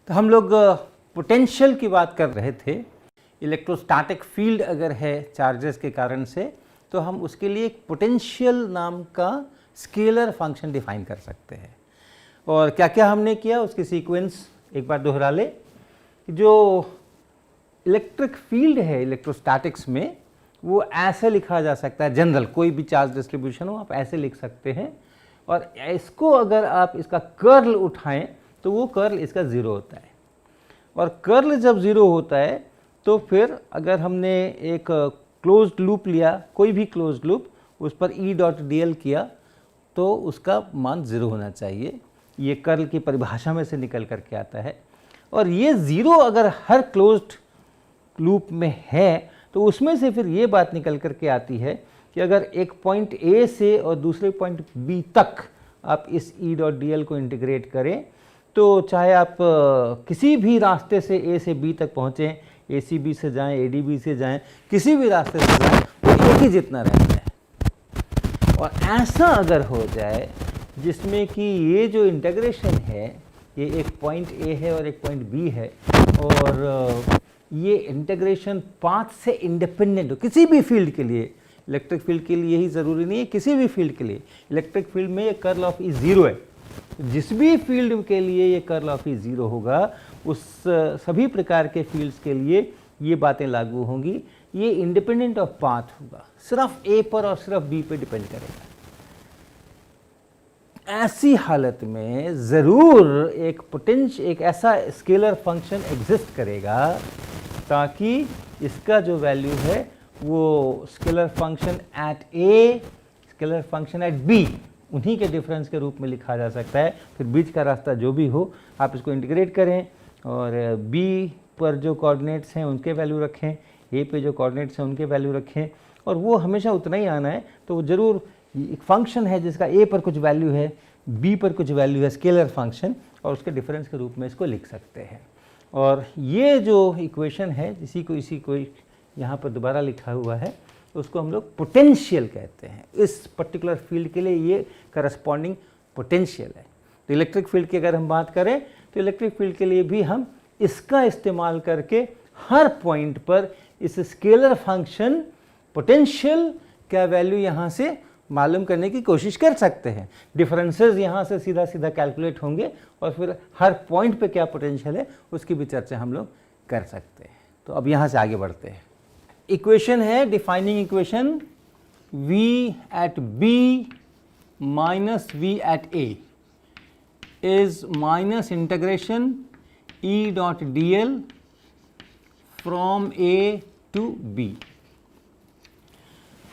तो हम लोग पोटेंशियल की बात कर रहे थे। इलेक्ट्रोस्टैटिक फील्ड अगर है चार्जेस के कारण से, तो हम उसके लिए एक पोटेंशियल नाम का स्केलर फंक्शन डिफाइन कर सकते हैं। और क्या क्या हमने किया उसकी सीक्वेंस एक बार दोहरा ले। जो इलेक्ट्रिक फील्ड है इलेक्ट्रोस्टैटिक्स में, वो ऐसे लिखा जा सकता है, जनरल कोई भी चार्ज डिस्ट्रीब्यूशन हो आप ऐसे लिख सकते हैं। और इसको अगर आप इसका कर्ल उठाएं तो वो कर्ल इसका ज़ीरो होता है। और कर्ल जब ज़ीरो होता है तो फिर अगर हमने एक क्लोज्ड लूप लिया, कोई भी क्लोज्ड लूप, उस पर E डॉट dl किया तो उसका मान ज़ीरो होना चाहिए। ये कर्ल की परिभाषा में से निकल करके आता है। और ये ज़ीरो अगर हर क्लोज्ड लूप में है तो उसमें से फिर ये बात निकल करके आती है कि अगर एक पॉइंट A से और दूसरे पॉइंट B तक आप इस E डॉट dl को इंटीग्रेट करें तो चाहे आप किसी भी रास्ते से A से B तक पहुँचें, ACB से जाएं, ADB से जाएं, किसी भी रास्ते से जाएं, वो एक ही जितना रहता है। और ऐसा अगर हो जाए जिसमें कि ये जो इंटीग्रेशन है, ये एक पॉइंट A है और एक पॉइंट B है, और ये इंटीग्रेशन पाथ से इंडिपेंडेंट हो किसी भी फील्ड के लिए, इलेक्ट्रिक फील्ड के लिए यही ज़रूरी नहीं है, किसी भी फील्ड के लिए इलेक्ट्रिक फील्ड में ये कर्ल ऑफ E ज़ीरो है। जिस भी फील्ड के लिए ये कर्ल ऑफ E ज़ीरो होगा, उस सभी प्रकार के फील्ड्स के लिए ये बातें लागू होंगी। ये इंडिपेंडेंट ऑफ पाथ होगा, सिर्फ A पर और सिर्फ B पे डिपेंड करेगा। ऐसी हालत में ज़रूर एक ऐसा स्केलर फंक्शन एग्जिस्ट करेगा ताकि इसका जो वैल्यू है वो scalar function at A, scalar function at B, उन्हीं के डिफरेंस के रूप में लिखा जा सकता है। फिर बीच का रास्ता जो भी हो आप इसको इंटीग्रेट करें और B पर जो कोऑर्डिनेट्स हैं उनके वैल्यू रखें, A पे जो कोऑर्डिनेट्स हैं उनके वैल्यू रखें, और वो हमेशा उतना ही आना है। तो वो ज़रूर एक फंक्शन है जिसका A पर कुछ वैल्यू है, B पर कुछ वैल्यू है, स्केलर फंक्शन, और उसके डिफरेंस के रूप में इसको लिख सकते हैं। और ये जो इक्वेशन है इसी को यहाँ पर दोबारा लिखा हुआ है, उसको हम लोग पोटेंशियल कहते हैं। इस पर्टिकुलर फील्ड के लिए ये करस्पॉन्डिंग पोटेंशियल है। तो इलेक्ट्रिक फील्ड की अगर हम बात करें तो इलेक्ट्रिक फील्ड के लिए भी हम इसका इस्तेमाल करके हर पॉइंट पर इस स्केलर फंक्शन पोटेंशियल का वैल्यू यहाँ से मालूम करने की कोशिश कर सकते हैं। डिफरेंसेस यहाँ से सीधा सीधा कैलकुलेट होंगे और फिर हर पॉइंट पे क्या पोटेंशियल है उसकी भी चर्चा हम लोग कर सकते हैं। तो अब यहाँ से आगे बढ़ते हैं। इक्वेशन है, defining equation, V at B minus V at A is minus integration E dot dl from A to B।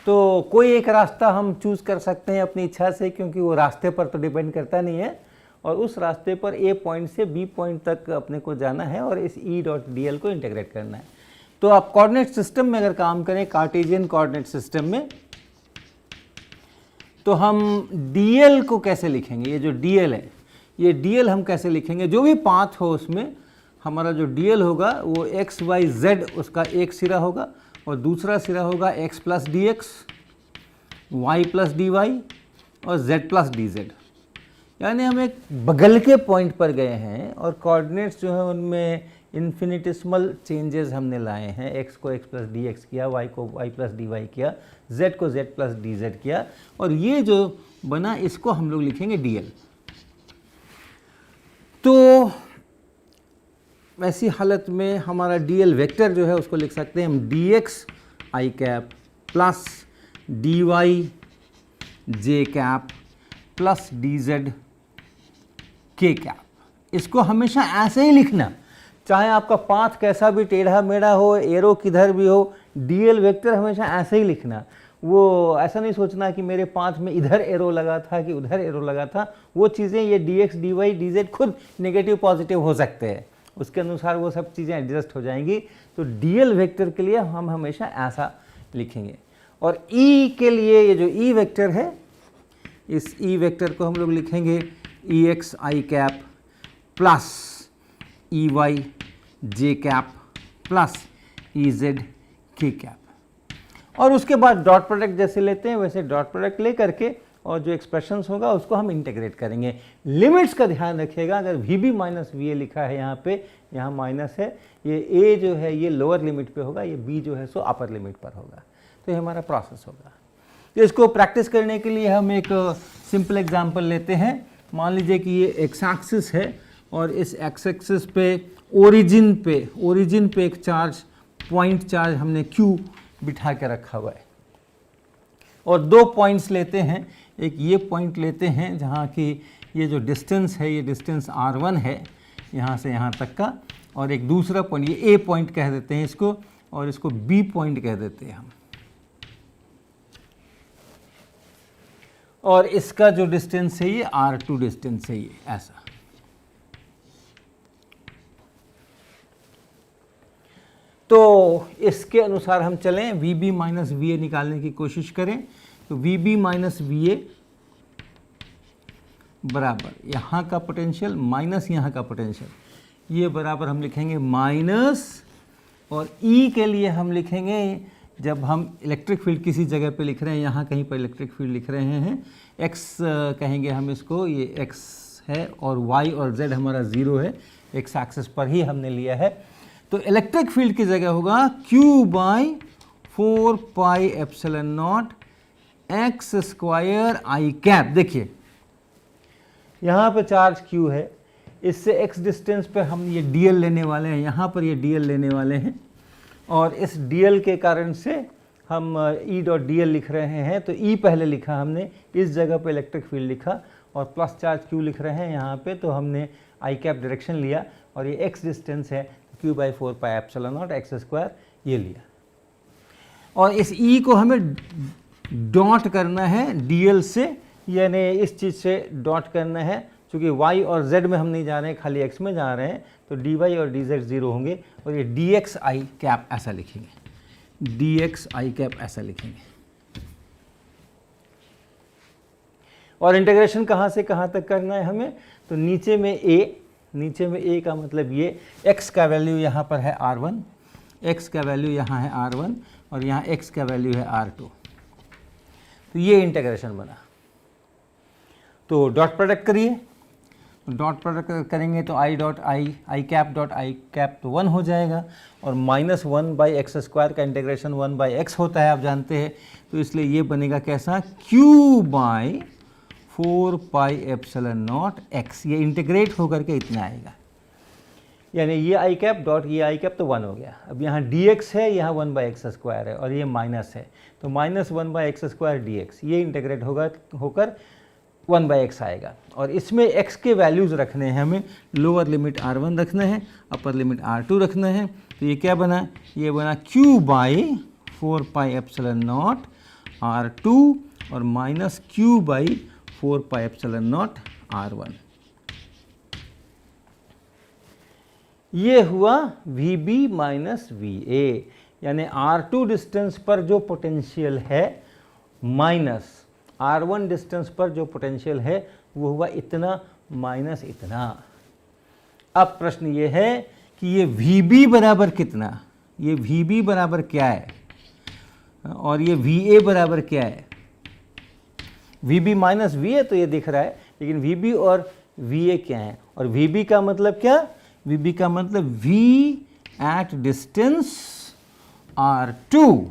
तो कोई एक रास्ता हम चूज़ कर सकते हैं अपनी इच्छा से, क्योंकि वो रास्ते पर तो डिपेंड करता नहीं है, और उस रास्ते पर A पॉइंट से B पॉइंट तक अपने को जाना है और इस E डॉट dl को इंटीग्रेट करना है। तो आप कोऑर्डिनेट सिस्टम में अगर काम करें, कार्टेशियन कोऑर्डिनेट सिस्टम में, तो हम dl को कैसे लिखेंगे? ये जो dl है, ये dl हम कैसे लिखेंगे? जो भी पाथ हो उसमें हमारा जो dl होगा वो x y z उसका एक सिरा होगा और दूसरा सिरा होगा x plus d x, y plus D Y और z प्लस डी जेड। यानी हम एक बगल के पॉइंट पर गए हैं और कोऑर्डिनेट्स जो है उनमें इन्फिनिटिसिमल चेंजेस हमने लाए हैं। x को x प्लस डी एक्स किया, y को y प्लस डी वाई किया, z को z प्लस डी जेड किया, और ये जो बना इसको हम लोग लिखेंगे dl। तो ऐसी हालत में हमारा dl वेक्टर जो है उसको लिख सकते हैं हम dx i cap plus dy j cap plus dz k cap. इसको हमेशा ऐसे ही लिखना, चाहे आपका पाथ कैसा भी टेढ़ा मेढ़ा हो, एरो किधर भी हो, dl वेक्टर हमेशा ऐसे ही लिखना। वो ऐसा नहीं सोचना कि मेरे पाथ में इधर एरो लगा था कि उधर एरो लगा था। वो चीज़ें, ये dx dy dz खुद नेगेटिव पॉजिटिव हो सकते हैं, उसके अनुसार वो सब चीज़ें एडजस्ट हो जाएंगी। तो dl वेक्टर के लिए हम हमेशा ऐसा लिखेंगे। और E के लिए ये जो E वेक्टर है, इस E वेक्टर को हम लोग लिखेंगे Ex i cap plus Ey j cap plus Ez k cap. और उसके बाद डॉट प्रोडक्ट जैसे लेते हैं वैसे डॉट प्रोडक्ट ले करके और जो एक्सप्रेशंस होगा उसको हम इंटीग्रेट करेंगे। लिमिट्स का ध्यान रखिएगा, अगर VB माइनस VA लिखा है यहाँ पे, यहाँ माइनस है, ये A जो है ये लोअर लिमिट पे होगा, ये B जो है सो अपर लिमिट पर होगा। तो ये हमारा प्रोसेस होगा। तो इसको प्रैक्टिस करने के लिए हम एक सिंपल एग्जांपल लेते हैं। मान लीजिए कि ये एक्स एक्सिस है और इस एक्स एक्सिस पे ओरिजिन पे एक चार्ज, पॉइंट चार्ज हमने Q बिठा के रखा हुआ है और दो पॉइंट्स लेते हैं। एक ये पॉइंट लेते हैं जहाँ की ये जो डिस्टेंस है, ये डिस्टेंस R1 है यहाँ से यहाँ तक का, और एक दूसरा पॉइंट, ये A पॉइंट कह देते हैं इसको, और इसको B पॉइंट कह देते हैं हम। और इसका जो डिस्टेंस है ये R2 डिस्टेंस है, ये ऐसा। तो इसके अनुसार हम चलें, VB माइनस VA निकालने की कोशिश करें। तो VB माइनस VA बराबर यहाँ का पोटेंशियल माइनस यहाँ का पोटेंशियल, ये बराबर हम लिखेंगे माइनस, और E के लिए हम लिखेंगे, जब हम इलेक्ट्रिक फील्ड किसी जगह पे लिख रहे हैं, यहाँ कहीं पर इलेक्ट्रिक फील्ड लिख रहे हैं, x कहेंगे हम इसको, ये x है और y और z हमारा 0 है, x एक्सिस पर ही हमने लिया है। तो इलेक्ट्रिक फील्ड की जगह होगा q by 4 pi epsilon not x square i cap. देखिए यहाँ पे चार्ज q है, इससे x डिस्टेंस पे हम ये dl लेने वाले हैं, यहाँ पर ये dl लेने वाले हैं, और इस dl के कारण से हम E डॉट dl लिख रहे हैं। तो E पहले लिखा हमने, इस जगह पे इलेक्ट्रिक फील्ड लिखा, और प्लस चार्ज q लिख रहे हैं यहाँ पे, तो हमने i कैप डायरेक्शन लिया, और ये x डिस्टेंस है q by 4 pi epsilon not x square ये लिया। और इस E को हमें डॉट करना है dl से, यानी इस चीज़ से डॉट करना है, क्योंकि y और z में हम नहीं जा रहे हैं, खाली x में जा रहे हैं, तो dy और dz 0 होंगे, और ये dx i कैप ऐसा लिखेंगे, dx i कैप ऐसा लिखेंगे। और इंटीग्रेशन कहाँ से कहाँ तक करना है हमें, तो नीचे में a का मतलब ये x का वैल्यू यहाँ पर है R1, x का वैल्यू यहाँ है R1, और यहाँ x का वैल्यू है R2। तो ये इंटीग्रेशन बना। तो डॉट प्रोडक्ट करिए, डॉट प्रोडक्ट करेंगे तो i कैप तो 1 हो जाएगा, और माइनस 1 बाई एक्स स्क्वायर का इंटीग्रेशन 1 बाई एक्स होता है, आप जानते हैं। तो इसलिए ये बनेगा कैसा, q by 4 pi epsilon not x, ये इंटीग्रेट होकर के इतना आएगा, यानी ये i कैप डॉट ये i कैप तो 1 हो गया। अब यहाँ dx है, यहाँ 1 बाई एक्स स्क्वायर है, और ये माइनस है, तो minus 1 by x square dx, ये इंटीग्रेट होकर 1 बाई एक्स आएगा। और इसमें x के वैल्यूज़ रखने हैं हमें, लोअर लिमिट R1 रखना है, अपर लिमिट R2 रखना है। तो ये क्या बना, ये बना q by 4 pi epsilon nought R2 और minus q by 4 pi epsilon nought R1। ये हुआ VB माइनस VA, यानी R2 डिस्टेंस पर जो पोटेंशियल है माइनस R1 डिस्टेंस पर जो पोटेंशियल है वो हुआ इतना माइनस इतना। अब प्रश्न ये है कि ये VB बराबर कितना, ये VB बराबर क्या है और ये VA बराबर क्या है। VB माइनस VA तो ये दिख रहा है, लेकिन VB और VA क्या है, और VB का मतलब क्या, VB का मतलब V एट डिस्टेंस R2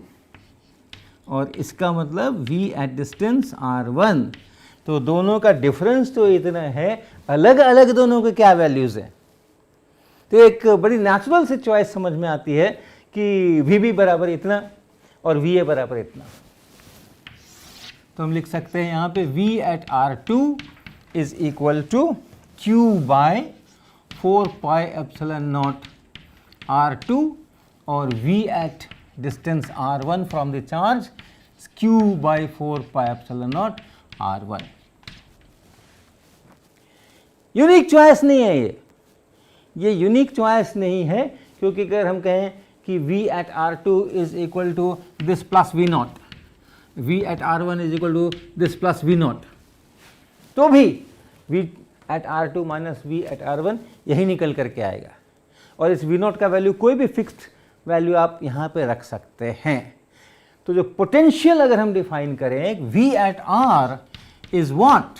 और इसका मतलब V एट डिस्टेंस R1। तो दोनों का डिफरेंस तो इतना है, अलग अलग दोनों के क्या वैल्यूज़ हैं। तो एक बड़ी नेचुरल सी चॉइस समझ में आती है कि VB बराबर इतना और VA बराबर इतना। तो हम लिख सकते हैं यहाँ पे V at R2 is equal to Q by 4 pi epsilon nought R2 और V at distance R1 from the charge Q by 4 pi epsilon nought R1। Unique choice नहीं है ये यूनिक चॉइस नहीं है, क्योंकि अगर हम कहें कि V at R2 is equal to this plus V nought, V at R1 is equal to this plus V nought, तो भी V at R2 minus V at R1 यही निकल करके आएगा। और इस V नॉट का वैल्यू कोई भी फिक्स्ड वैल्यू आप यहाँ पे रख सकते हैं। तो जो पोटेंशियल अगर हम डिफाइन करें, V at R is what,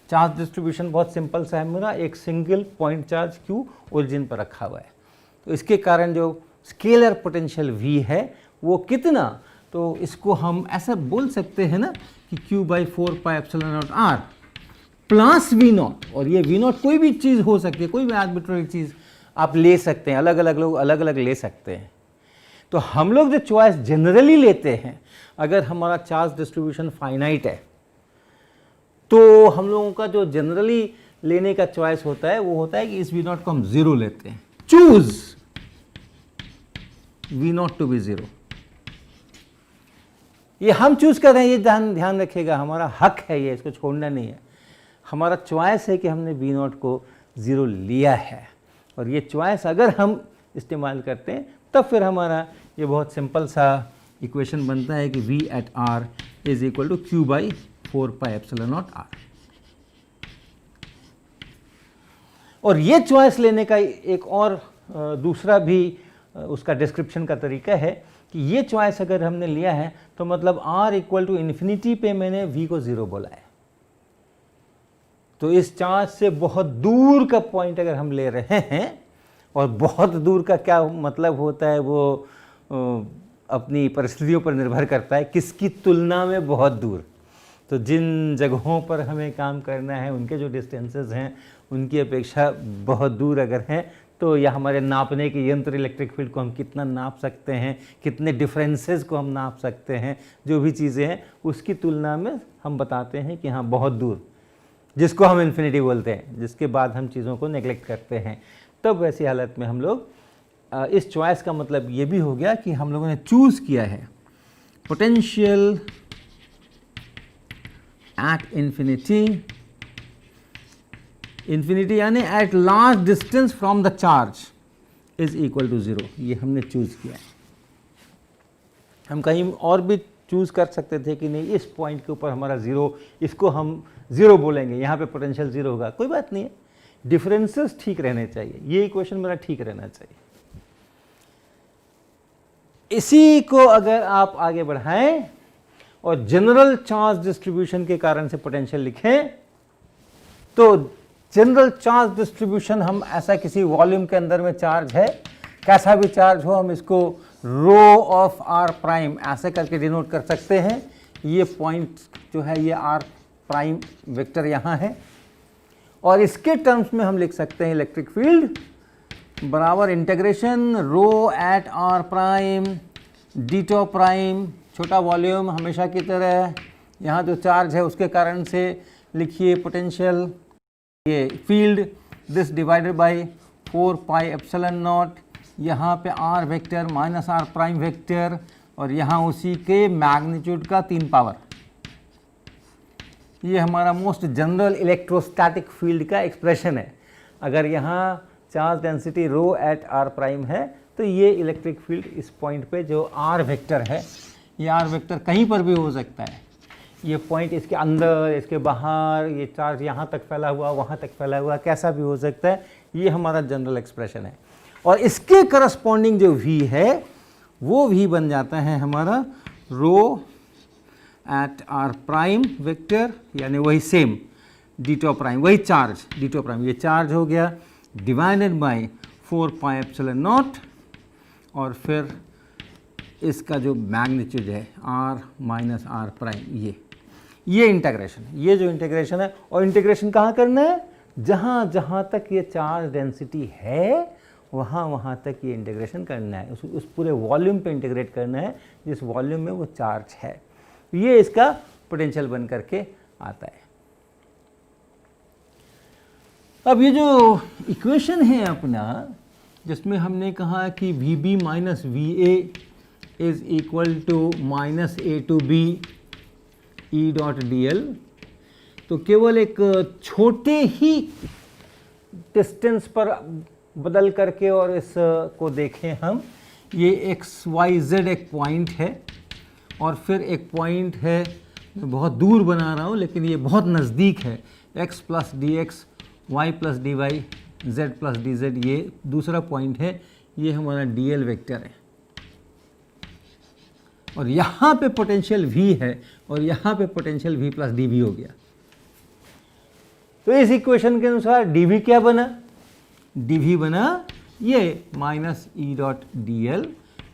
charge distribution बहुत सिंपल सा है मेरा, एक single point charge Q origin पर रखा हुआ है, तो इसके कारण जो स्केलर पोटेंशियल V है वो कितना, तो इसको हम ऐसा बोल सकते हैं ना कि Q/4πε0R प्लस V0, और ये V0 कोई भी चीज़ हो सकती है, कोई भी आर्बिट्ररी चीज़ आप ले सकते हैं, अलग अलग लोग अलग अलग ले सकते हैं। तो हम लोग जो चॉइस जनरली लेते हैं, अगर हमारा चार्ज डिस्ट्रीब्यूशन फाइनाइट है तो हम लोगों का जो जनरली लेने का चॉइस होता है वो होता है कि इस V0 को हम 0 लेते हैं, चूज V0 टू बी 0। ये हम चूज कर रहे हैं, ये ध्यान रखिएगा, हमारा हक है ये, इसको छोड़ना नहीं है, हमारा चॉइस है कि हमने V0 को 0 लिया है, और ये चॉइस अगर हम इस्तेमाल करते हैं तब फिर हमारा ये बहुत सिंपल सा इक्वेशन बनता है कि V at R is equal to Q/4πε0R। और ये चॉइस लेने का एक और दूसरा भी उसका डिस्क्रिप्शन का तरीका है कि ये चॉइस अगर हमने लिया है तो मतलब R इक्वल टू इन्फिनिटी पे मैंने V को 0 बोला है, तो इस चार्ज से बहुत दूर का पॉइंट अगर हम ले रहे हैं, और बहुत दूर का क्या मतलब होता है वो अपनी परिस्थितियों पर निर्भर करता है, किसकी तुलना में बहुत दूर, तो जिन जगहों पर हमें काम करना है उनके जो डिस्टेंसेस हैं उनकी अपेक्षा बहुत दूर अगर हैं, तो या हमारे नापने के यंत्र इलेक्ट्रिक फील्ड को हम कितना नाप सकते हैं, कितने डिफरेंसेस को हम नाप सकते हैं, जो भी चीज़ें हैं उसकी तुलना में हम बताते हैं कि हाँ बहुत दूर, जिसको हम इन्फिनिटी बोलते हैं, जिसके बाद हम चीज़ों को नेग्लेक्ट करते हैं। तब वैसी हालत में हम लोग इस चॉइस का मतलब ये भी हो गया कि हम लोगों ने चूज़ किया है पोटेंशियल एट इन्फिनिटी यानी at large distance from the charge is equal to 0, ये हमने चूज़ किया है। हम कहीं और भी चूज़ कर सकते थे कि नहीं इस पॉइंट के ऊपर हमारा 0, इसको हम 0 बोलेंगे, यहाँ पे पोटेंशियल 0 होगा, कोई बात नहीं है, डिफरेंसेस ठीक रहने चाहिए, ये इक्वेशन मेरा ठीक रहना चाहिए। इसी को अगर आप आगे बढ़ाएं और जनरल चार्ज डिस्ट्रीब्यूशन के कारण से पोटेंशियल लिखें, तो जनरल चार्ज डिस्ट्रीब्यूशन हम ऐसा किसी वॉल्यूम के अंदर में चार्ज है, कैसा भी चार्ज हो, हम इसको रो ऑफ आर प्राइम ऐसे करके डिनोट कर सकते हैं। ये पॉइंट जो है ये आर प्राइम वेक्टर यहाँ है, और इसके टर्म्स में हम लिख सकते हैं इलेक्ट्रिक फील्ड बराबर integration rho at r prime d tau prime, छोटा वॉल्यूम हमेशा की तरह, यहाँ जो चार्ज है उसके कारण से लिखिए पोटेंशियल, ये फील्ड दिस डिवाइडेड बाय 4πε0, यहाँ पे r vector minus r prime vector, और यहाँ उसी के मैग्नीट्यूड का 3 पावर। ये हमारा मोस्ट जनरल इलेक्ट्रोस्टैटिक फील्ड का एक्सप्रेशन है। अगर यहाँ charge density rho at r prime है तो ये इलेक्ट्रिक फील्ड इस पॉइंट पे जो आर वेक्टर है, ये आर वेक्टर कहीं पर भी हो सकता है, ये पॉइंट इसके अंदर, इसके बाहर, ये चार्ज यहाँ तक फैला हुआ, वहाँ तक फैला हुआ, कैसा भी हो सकता है, ये हमारा जनरल एक्सप्रेशन है। और इसके करस्पॉन्डिंग जो V है वो V बन जाता है हमारा रो एट आर प्राइम वेक्टर, यानी वही सेम डी टॉ प्राइम, वही चार्ज डी टॉ प्राइम, ये चार्ज हो गया डिवाइडेड बाय 4πε0, और फिर इसका जो मैग्नीट्यूड है r माइनस आर प्राइम, ये इंटीग्रेशन, ये जो इंटीग्रेशन है, और इंटीग्रेशन कहाँ करना है, जहाँ जहाँ तक ये चार्ज डेंसिटी है वहाँ वहाँ तक ये इंटीग्रेशन करना है, उस पूरे वॉल्यूम पे इंटीग्रेट करना है जिस वॉल्यूम में वो चार्ज है। ये इसका पोटेंशियल बन करके आता है। अब ये जो इक्वेशन है अपना, जिसमें हमने कहा कि VB minus VA is equal to minus A to B E dot DL, तो केवल एक छोटे ही डिस्टेंस पर बदल करके और इस को देखें हम, ये XYZ एक पॉइंट है, और फिर एक पॉइंट है, मैं बहुत दूर बना रहा हूँ लेकिन ये बहुत नज़दीक है, x plus dx, y plus dy, z plus dz, ये दूसरा पॉइंट है, ये हमारा dl वेक्टर है, और यहाँ पे पोटेंशियल v है, और यहाँ पे पोटेंशियल v प्लस dv हो गया। तो इस इक्वेशन के अनुसार dv क्या बना, dv बना ये minus E dot D L,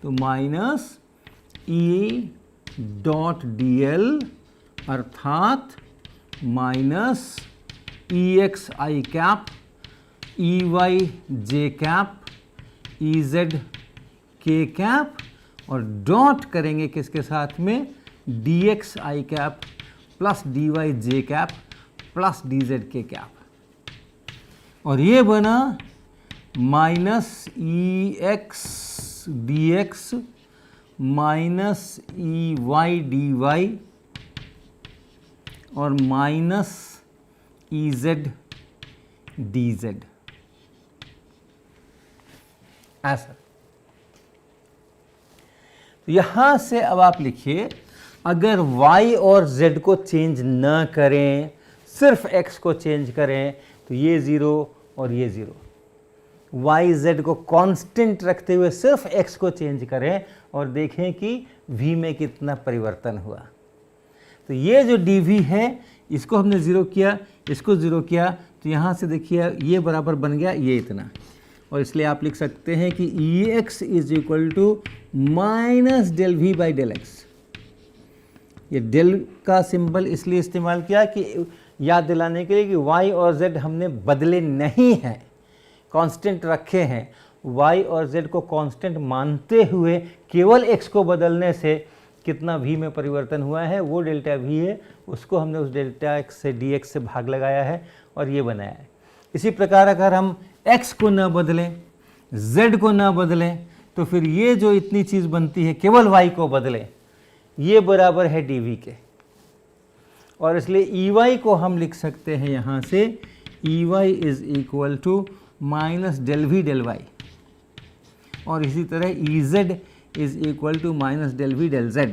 तो minus E dot D L अर्थात minus E X I cap E Y J cap E Z K cap और डॉट करेंगे किसके साथ में, D X I cap plus D Y J cap plus D Z K cap, और ये बना minus E X D X minus E Y D Y और minus E Z D Z, ऐसा। तो यहां से अब आप लिखिए, अगर y और z को चेंज न करें, सिर्फ x को चेंज करें, तो ये 0 और ये 0, y z को कांस्टेंट रखते हुए सिर्फ x को चेंज करें और देखें कि v में कितना परिवर्तन हुआ। तो ये जो dv है इसको हमने 0 किया, इसको 0 किया, तो यहाँ से देखिए ये बराबर बन गया ये इतना, और इसलिए आप लिख सकते हैं कि E X is equal to minus del V by del X. ये डेल का सिंबल इसलिए इस्तेमाल किया कि याद दिलाने के लिए कि y और z हमने बदले नहीं हैं, कांस्टेंट रखे हैं। y और z को कांस्टेंट मानते हुए केवल x को बदलने से कितना v में परिवर्तन हुआ है वो डेल्टा v है, उसको हमने उस डेल्टा x से dx से भाग लगाया है और ये बनाया है। इसी प्रकार अगर हम x को न बदलें, z को न बदलें, तो फिर ये जो इतनी चीज़ बनती है केवल y को बदलें, ये बराबर है dv के, और इसलिए ey को हम लिख सकते हैं यहाँ से ey is equal to minus del V del Y, और इसी तरह ez is equal to minus del V del z,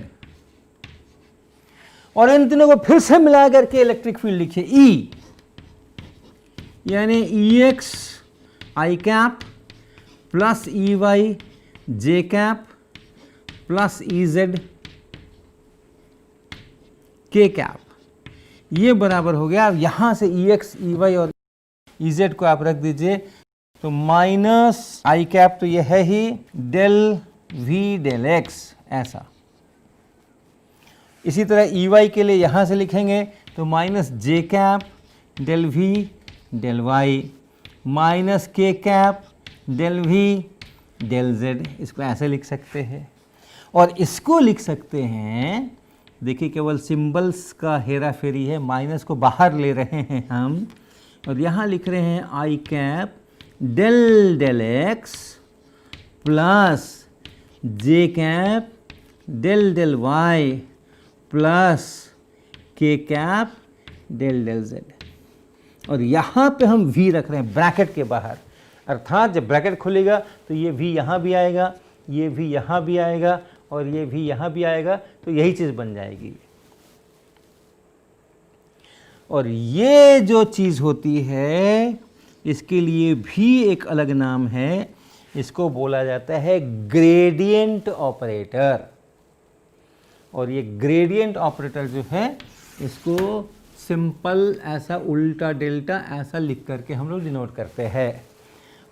और इन तीनों को फिर से मिला करके इलेक्ट्रिक फील्ड लिखिए E, यानी ई X I cap plus E Y J cap plus E Z K cap, ये बराबर हो गया। अब यहाँ से ई एक्स ई वाई और ई जेड को आप रख दीजिए, तो माइनस आई कैप तो ये है ही डेल वी डेल एक्स ऐसा। इसी तरह ई वाई के लिए यहाँ से लिखेंगे तो minus J cap del V del Y minus K cap del V del Z, इसको ऐसे लिख सकते हैं। और इसको लिख सकते हैं, देखिए केवल सिंबल्स का हेरा फेरी है, माइनस को बाहर ले रहे हैं हम और यहाँ लिख रहे हैं I cap del del X plus J cap del del Y plus K cap del del Z, और यहाँ पे हम v रख रहे हैं ब्रैकेट के बाहर, अर्थात जब ब्रैकेट खुलेगा तो ये v यहाँ भी आएगा, ये v यहाँ भी आएगा और ये v यहाँ भी आएगा, तो यही चीज़ बन जाएगी। और ये जो चीज़ होती है इसके लिए भी एक अलग नाम है, इसको बोला जाता है ग्रेडियंट ऑपरेटर। और ये ग्रेडियंट ऑपरेटर जो है इसको सिंपल ऐसा उल्टा डेल्टा ऐसा लिख करके हम लोग डिनोट करते हैं।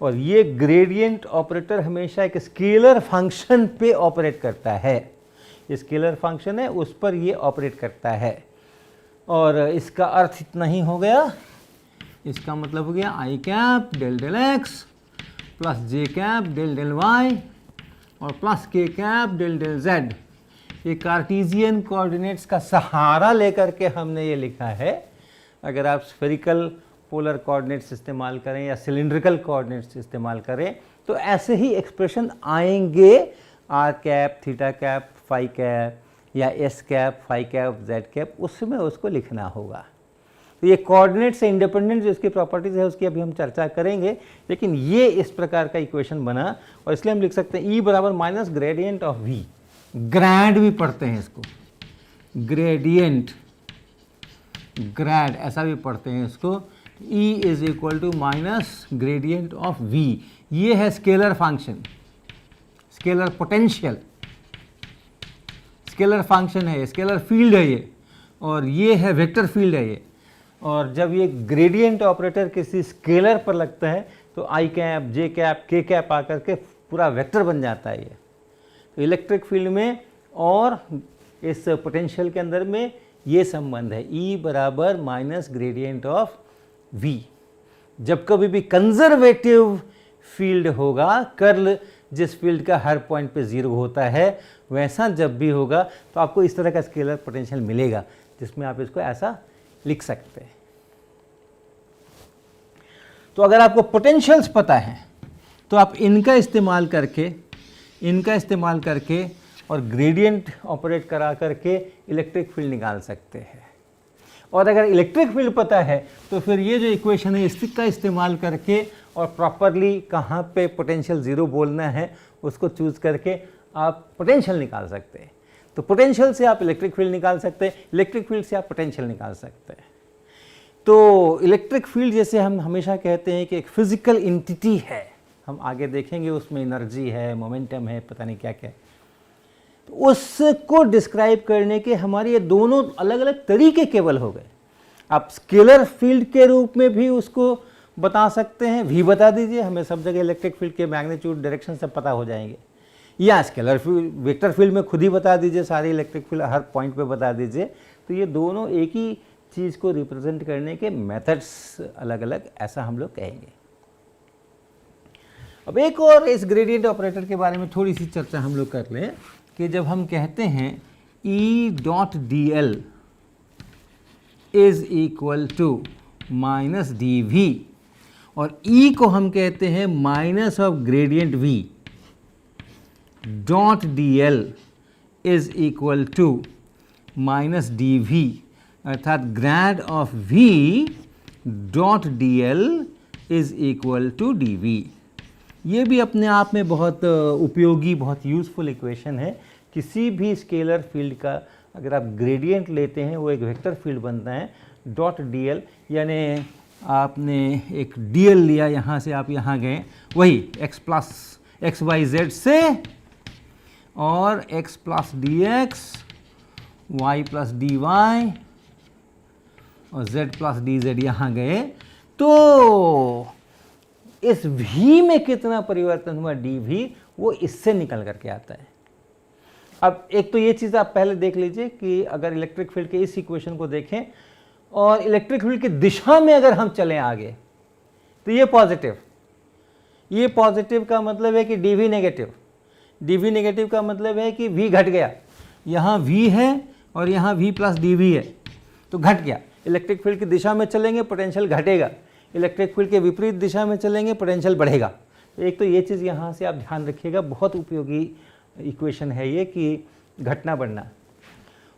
और ये ग्रेडियंट ऑपरेटर हमेशा एक स्केलर फंक्शन पे ऑपरेट करता है, स्केलर फंक्शन है उस पर ये ऑपरेट करता है। और इसका अर्थ इतना ही हो गया, इसका मतलब हो गया I cap del del X plus J cap del del Y और plus K cap del del Z. ये कार्टेशियन कोऑर्डिनेट्स का सहारा लेकर के हमने ये लिखा है। अगर आप स्फेरिकल पोलर कोऑर्डिनेट्स इस्तेमाल करें या सिलिंड्रिकल कोऑर्डिनेट्स इस्तेमाल करें तो ऐसे ही एक्सप्रेशन आएंगे, R cap theta cap phi cap या S cap phi cap Z cap, उसमें उसको लिखना होगा। तो ये कोऑर्डिनेट से इंडिपेंडेंट जो इसकी प्रॉपर्टीज़ है उसकी अभी हम चर्चा करेंगे, लेकिन ये इस प्रकार का इक्वेशन बना और इसलिए हम लिख सकते हैं ई बराबर माइनस ग्रेडियंट ऑफ वी, ग्रैड भी पढ़ते हैं इसको, ग्रेडियंट ग्रैड ऐसा भी पढ़ते हैं इसको। E is equal to minus gradient of V, ये है scalar function, scalar potential, scalar function है, स्केलर फील्ड है ये, और ये है वेक्टर फील्ड है ये। और जब ये ग्रेडियंट ऑपरेटर किसी स्केलर पर लगता है तो आई कैप, जे कैप, के कैप आकर के पूरा वेक्टर बन जाता है ये। तो इलेक्ट्रिक फील्ड में और इस पोटेंशियल के अंदर में ये संबंध है, E बराबर माइनस ग्रेडियंट ऑफ V। जब कभी भी कंजर्वेटिव फील्ड होगा, कर्ल जिस फील्ड का हर पॉइंट पे 0 होता है, वैसा जब भी होगा तो आपको इस तरह का स्केलर पोटेंशियल मिलेगा, जिसमें आप इसको ऐसा लिख सकते हैं। तो अगर आपको पोटेंशियल्स पता है तो आप इनका इस्तेमाल करके और ग्रेडियंट ऑपरेट करा करके इलेक्ट्रिक फील्ड निकाल सकते हैं। और अगर इलेक्ट्रिक फील्ड पता है तो फिर ये जो इक्वेशन है इसका इस्तेमाल करके और प्रॉपरली कहाँ पे पोटेंशियल 0 बोलना है उसको चूज करके आप पोटेंशियल निकाल सकते हैं। तो पोटेंशियल से आप इलेक्ट्रिक फील्ड निकाल सकते हैं, इलेक्ट्रिक फील्ड से आप पोटेंशियल निकाल सकते हैं। तो इलेक्ट्रिक फील्ड जैसे हम हमेशा कहते हैं कि एक फिजिकल एंटिटी है, हम आगे देखेंगे उसमें एनर्जी है, मोमेंटम है, पता नहीं क्या क्या, तो उसको डिस्क्राइब करने के हमारे ये दोनों अलग अलग तरीके केवल हो गए। आप स्केलर फील्ड के रूप में भी उसको बता सकते हैं, भी बता दीजिए, हमें सब जगह इलेक्ट्रिक फील्ड के मैग्नीट्यूड, डायरेक्शन सब पता हो जाएंगे। या स्केलर फील्ड, वेक्टर फील्ड में खुद ही बता दीजिए, सारी इलेक्ट्रिक फील्ड हर पॉइंट पे बता दीजिए। तो ये दोनों एक ही चीज़ को रिप्रेजेंट करने के मेथड्स अलग अलग, ऐसा हम लोग कहेंगे। अब एक और इस ग्रेडियंट ऑपरेटर के बारे में थोड़ी सी चर्चा हम लोग कर लें कि जब हम कहते हैं E.dl is equal to minus dv और E को हम कहते हैं minus of gradient V dot dl is equal to minus dv, अर्थात grad of V dot dl is equal to dv। ये भी अपने आप में बहुत उपयोगी, बहुत यूज़फुल इक्वेशन है। किसी भी स्केलर फील्ड का अगर आप ग्रेडियंट लेते हैं वो एक वेक्टर फील्ड बनता है। डॉट dl यानी आपने एक dl लिया, यहाँ से आप यहाँ गए, वही x plus x y z से और x plus dx, y plus dy और z प्लस dz यहाँ गए। तो इस v में कितना परिवर्तन हुआ dv, वो इससे निकल करके आता है। अब एक तो ये चीज़ आप पहले देख लीजिए कि अगर इलेक्ट्रिक फील्ड के इस इक्वेशन को देखें और इलेक्ट्रिक फील्ड की दिशा में अगर हम चलें आगे तो ये पॉजिटिव का मतलब है कि dv नेगेटिव का मतलब है कि v घट गया। यहाँ v है और यहाँ v प्लस dv है तो घट गया। इलेक्ट्रिक फील्ड की दिशा में चलेंगे पोटेंशियल घटेगा, इलेक्ट्रिक फील्ड के विपरीत दिशा में चलेंगे पोटेंशियल बढ़ेगा। तो एक तो ये चीज़ यहाँ से आप ध्यान रखिएगा, बहुत उपयोगी इक्वेशन है ये कि घटना बढ़ना।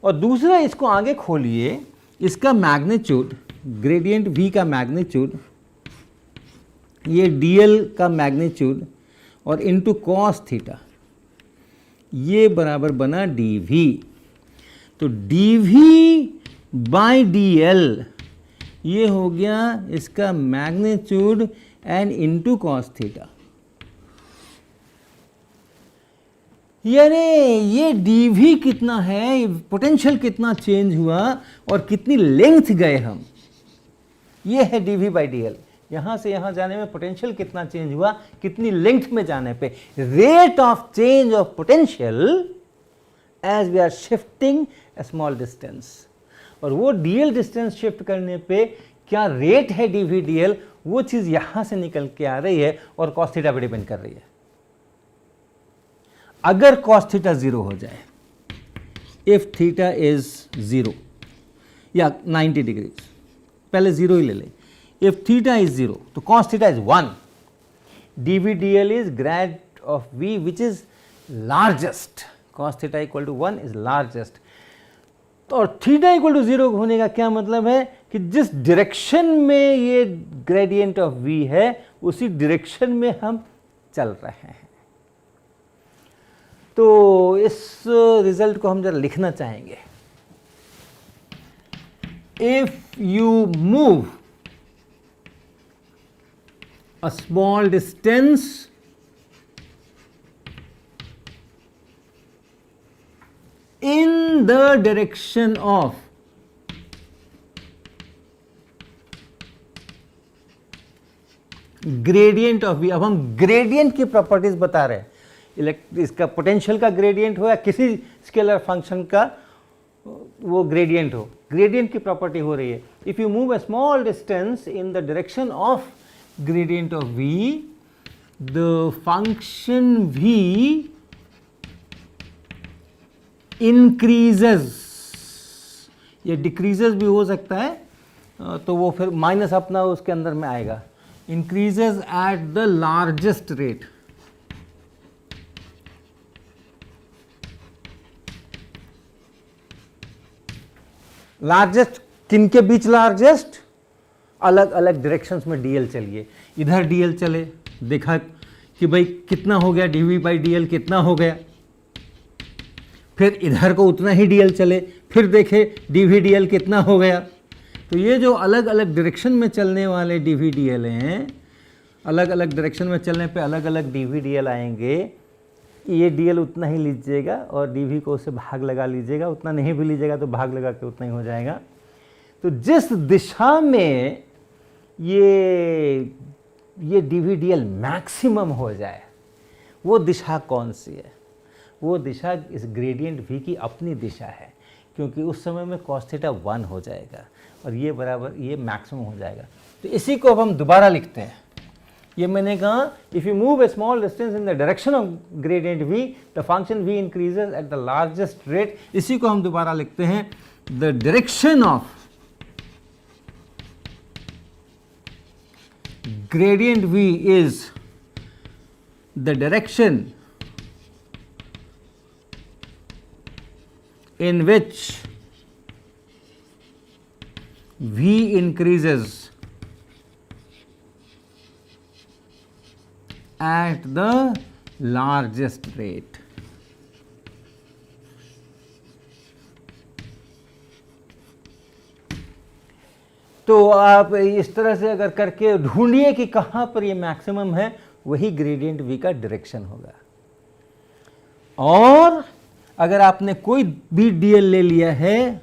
और दूसरा, इसको आगे खोलिए, इसका मैग्नीट्यूड, ग्रेडियंट v का मैग्नीट्यूड, ये dl का मैग्नीट्यूड और इनटू कॉस थीटा, ये बराबर बना dv। तो dv बाई dl ये हो गया इसका magnitude and into cos theta. यानी ये dv कितना है, पोटेंशियल कितना चेंज हुआ और कितनी लेंथ गए हम, ये है dv बाई dl। यहाँ से यहाँ जाने में पोटेंशियल कितना चेंज हुआ, कितनी लेंथ में जाने पे, rate of change of potential as we are shifting a small distance. और वो dl डिस्टेंस शिफ्ट करने पे क्या रेट है dv dl, वो चीज़ यहाँ से निकल के आ रही है और कॉस थीटा पे डिपेंड कर रही है। अगर कॉस थीटा 0 हो जाए, इफ थीटा इज 0 या 90 डिग्री, पहले 0 ही ले लें, इफ थीटा इज 0 तो cos theta is 1, dv dl is grad of v which is largest, cos theta equal to 1 is largest. तो और थीटा इक्वल टू 0 होने का क्या मतलब है कि जिस डायरेक्शन में ये ग्रेडियंट ऑफ v है उसी डायरेक्शन में हम चल रहे हैं। तो इस रिजल्ट को हम जरा लिखना चाहेंगे। If you move a small distance in the direction of gradient of V. अब हम ग्रेडियंट की प्रॉपर्टीज बता रहे हैं, इसका पोटेंशियल का ग्रेडियंट हो या किसी स्केलर फंक्शन का वो ग्रेडियंट हो, ग्रेडियंट की प्रॉपर्टी हो रही है। If you move a small distance in the direction of gradient of V, the function V increases, ये डिक्रीजेस भी हो सकता है, तो वो फिर माइनस अपना उसके अंदर में आएगा, increases at the largest rate. Largest किन के बीच लार्जेस्ट? अलग अलग डायरेक्शंस में डीएल चलिए, इधर डीएल चले, देखा कि भाई कितना हो गया, डीवी बाई डीएल कितना हो गया, फिर इधर को उतना ही डीएल चले, फिर देखे डीवी डीएल कितना हो गया। तो ये जो अलग अलग डायरेक्शन में चलने वाले डीवी डीएल हैं, अलग अलग डायरेक्शन में चलने पे अलग अलग डीवी डीएल आएंगे। ये डीएल उतना ही लीजिएगा और डीवी को उससे भाग लगा लीजिएगा, उतना नहीं भी लीजिएगा तो भाग लगा के उतना ही हो जाएगा। तो जिस दिशा में ये डीवी डीएल मैक्सिमम हो जाए, वो दिशा कौन सी है? वो दिशा इस ग्रेडियंट v की अपनी दिशा है, क्योंकि उस समय में cos थीटा 1 हो जाएगा और ये बराबर ये मैक्सिमम हो जाएगा। तो इसी को अब हम दोबारा लिखते हैं। ये मैंने कहा, if you move A small distance in the direction of gradient v, the function v increases at the largest rate. इसी को हम दोबारा लिखते हैं, the direction of gradient v is the direction in which v increases at the largest rate। तो आप इस तरह से अगर करके ढूंढिए कि कहाँ पर ये मैक्सिमम है, वही ग्रेडियंट v का डायरेक्शन होगा। और अगर आपने कोई भी डीएल ले लिया है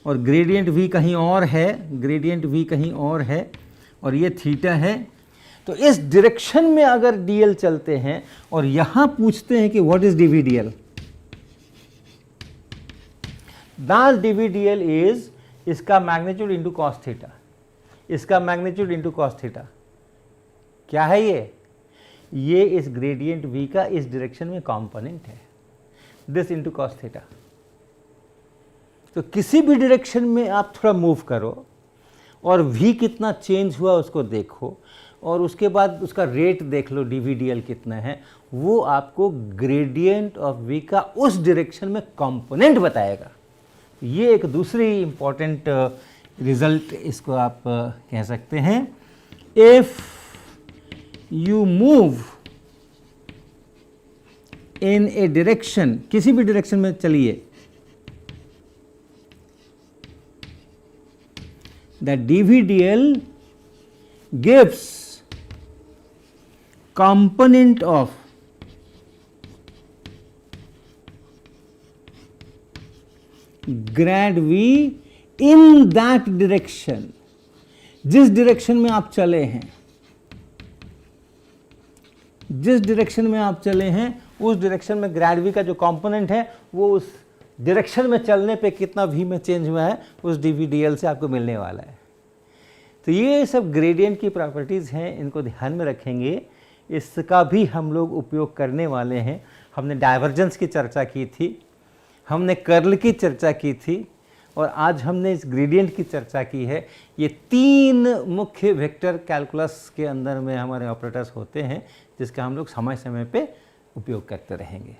और ग्रेडियंट v कहीं और है, ग्रेडियंट v कहीं और है और ये थीटा है, तो इस डायरेक्शन में अगर डीएल चलते हैं और यहाँ पूछते हैं कि what is DV DL, that DV DL is इसका मैग्नीट्यूड इंटू कॉस थीटा, इसका मैग्नीट्यूड इंटू कॉस थीटा। क्या है ये इस ग्रेडियंट v का इस डायरेक्शन में कंपोनेंट है, दिस इंटू कॉस थीटा। तो किसी भी डायरेक्शन में आप थोड़ा मूव करो और v कितना चेंज हुआ उसको देखो और उसके बाद उसका रेट देख लो डीवी डीएल कितना है, वो आपको ग्रेडियंट ऑफ v का उस डायरेक्शन में कंपोनेंट बताएगा। ये एक दूसरी इंपॉर्टेंट रिजल्ट इसको आप कह सकते हैं। If you move in a direction, किसी भी डायरेक्शन में चलिए, the DV DL gives component of grad v in that direction. जिस डायरेक्शन में आप चले हैं, जिस डायरेक्शन में आप चले हैं उस डायरेक्शन में ग्रेड v का जो कंपोनेंट है वो उस डायरेक्शन में चलने पे कितना v में चेंज हुआ है उस डीवी डीएल से आपको मिलने वाला है। तो ये सब ग्रेडियंट की प्रॉपर्टीज़ हैं, इनको ध्यान में रखेंगे, इसका भी हम लोग उपयोग करने वाले हैं। हमने डाइवर्जेंस की चर्चा की थी, हमने कर्ल की चर्चा की थी और आज हमने इस ग्रेडियंट की चर्चा की है। ये तीन मुख्य वेक्टर कैलकुलस के अंदर में हमारे ऑपरेटर्स होते हैं जिसका हम लोग समय समय पे उपयोग करते रहेंगे।